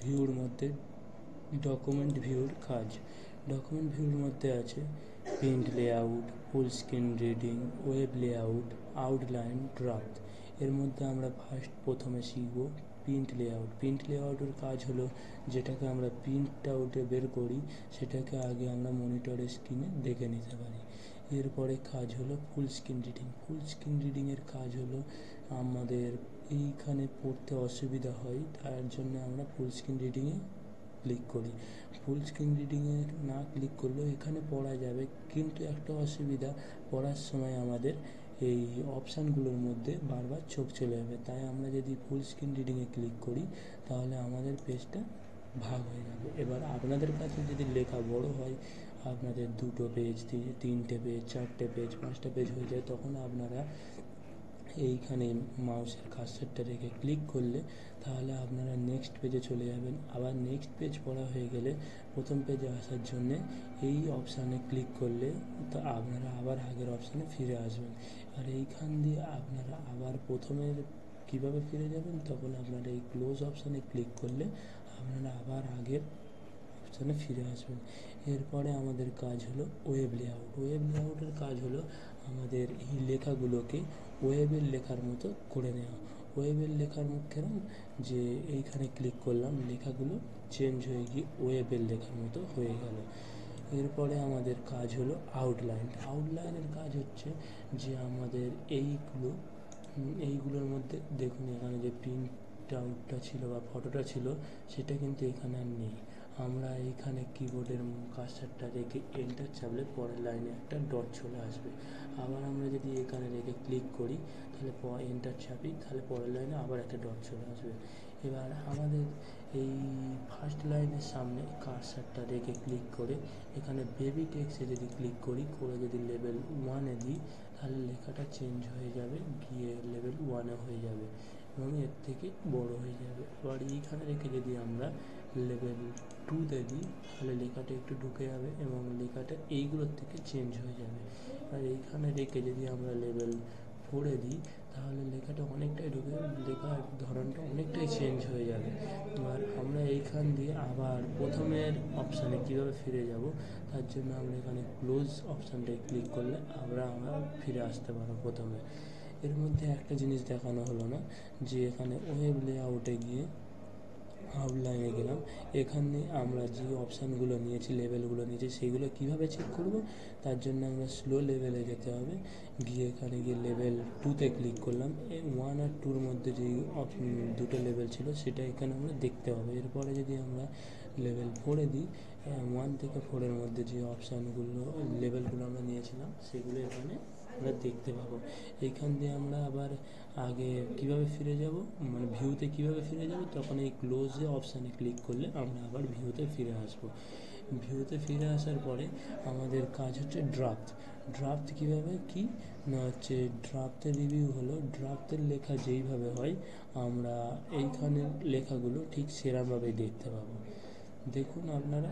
ভিউর মধ্যে ডকুমেন্ট ভিউর কাজ। ডকুমেন্ট ভিউর মধ্যে আছে প্রিন্ট লেআউট, ফুল screen reading, web layout, outline, draft. এর মধ্যে আমরা প্রথমে শিখব প্রিন্ট লেআউট। প্রিন্ট লেআউটের কাজ হলো যেটাকে আমরা প্রিন্ট আউটে বের করি সেটাকে আগে আমরা মনিটরের স্ক্রিনে দেখে নিতে পারি। এরপরে কাজ হলো full screen reading. Full screen রিডিংয়ের কাজ হলো আমাদের এইখানে পড়তে অসুবিধা হয়, তার জন্য আমরা ফুল স্ক্রিন রিডিংয়ে ক্লিক করি। ফুল স্ক্রিন রিডিংয়ে না ক্লিক করলেও এখানে পড়া যাবে, কিন্তু একটা অসুবিধা, পড়ার সময় আমাদের এই অপশানগুলোর মধ্যে বারবার চোখ চলে যাবে। তাই আমরা যদি ফুল স্ক্রিন রিডিংয়ে ক্লিক করি তাহলে আমাদের পেজটা ভাগ হয়ে যাবে। এবার আপনাদের কাছে যদি লেখা বড় হয়, আপনাদের 2টো পেজ, 3টে পেজ, 4টে পেজ, 5টা পেজ হয়ে যায়, তখন আপনারা এইখানে মাউসের কার্সারটা রেখে ক্লিক করলে তাহলে আপনারা নেক্সট পেজে চলে যাবেন। আবার নেক্সট পেজ পড়া হয়ে গেলে প্রথম পেজে আসার জন্যে এই অপশানে ক্লিক করলে তো আপনারা আবার আগের অপশানে ফিরে আসবেন। আর এইখান দিয়ে আপনারা আবার প্রথমের কীভাবে ফিরে যাবেন, তখন আপনারা এই ক্লোজ অপশানে ক্লিক করলে আপনারা আবার আগের অপশানে ফিরে আসবেন। এরপরে আমাদের কাজ হলো ওয়েব লেআউট। ওয়েব লেআউটের কাজ হলো আমাদের এই লেখাগুলোকে ওয়েবের লেখার মতো করে নেওয়া। ওয়েবের লেখার মুখেরাম যে এইখানে ক্লিক করলাম, লেখাগুলো চেঞ্জ হয়ে গিয়ে ওয়েবের লেখার মতো হয়ে গেল। এরপরে আমাদের কাজ হলো আউটলাইন। আউটলাইনের কাজ হচ্ছে যে আমাদের এইগুলোর মধ্যে দেখুন এখানে যে প্রিন্ট আউটটা ছিল বা ফটোটা ছিল সেটা কিন্তু এখানে আর নেই। আমরা এইখানে কিবোর্ডের কার্সারটা রেখে এন্টার চাপলে পরের লাইনে একটা ডট চলে আসবে। আবার আমরা যদি এখানে রেখে ক্লিক করি তাহলে এন্টার চাপি, তাহলে পরের লাইনে আবার একটা ডট চলে আসবে। এবার আমাদের এই ফার্স্ট লাইনের সামনে কার্সারটা রেখে ক্লিক করে এখানে বেবি টেক্সটে যদি ক্লিক করি, করে যদি লেভেল 1-এ দিই তাহলে লেখাটা চেঞ্জ হয়ে যাবে, গিয়ে লেভেল 1-এ হয়ে যাবে এবং এর থেকে বড় হয়ে যাবে। এবার এইখানে রেখে যদি আমরা লেভেল 2-তে দিই তাহলে লেখাটা একটু ঢুকে যাবে এবং লেখাটা এইগুলোর থেকে চেঞ্জ হয়ে যাবে। আর এইখানে রেখে যদি আমরা লেভেল 4-এ দিই তাহলে লেখাটা অনেকটাই ঢুকে যাবে, লেখার ধরনটা অনেকটাই চেঞ্জ হয়ে যাবে। এবার আমরা এইখান দিয়ে আবার প্রথমের অপশানে কীভাবে ফিরে যাব, তার জন্য আমরা এখানে ক্লোজ অপশানটায় ক্লিক করলে আমরা ফিরে আসতে পারবো প্রথমে। এর মধ্যে একটা জিনিস দেখানো হলো না, যে এখানে ওয়েব লেআউটে গিয়ে আউটলাইনে গেলাম, এখানে আমরা যে অপশানগুলো নিয়েছি, লেভেলগুলো নিয়েছি, সেইগুলো কীভাবে চেক করব, তার জন্য আমরা স্লো লেভেলে যেতে হবে। গিয়ে এখানে গিয়ে লেভেল 2-তে ক্লিক করলাম। 1 আর 2-র মধ্যে যেই দুটো লেভেল ছিল সেটা এখানে আমরা দেখতে হবে। এরপরে যদি আমরা লেভেল 4-এ দিই, 1 থেকে 4-এর মধ্যে যে লেভেলগুলো আমরা নিয়েছিলাম সেগুলো এখানে আমরা দেখতে পাবো। এইখান দিয়ে আমরা আবার আগে কিভাবে ফিরে যাব, মানে ভিউতে কিভাবে ফিরে যাব, তখন এই ক্লোজে অপশানে ক্লিক করলে আমরা আবার ভিউতে ফিরে আসব। ভিউতে ফিরে আসার পরে আমাদের কাজ হচ্ছে ড্রাফট। ড্রাফট কীভাবে কি না হচ্ছে, ড্রাফটের রিভিউ হলো ড্রাফটের লেখা যেইভাবে হয় আমরা এইখানের লেখাগুলো ঠিক সেরকমভাবেই দেখতে পাবো। দেখুন আপনারা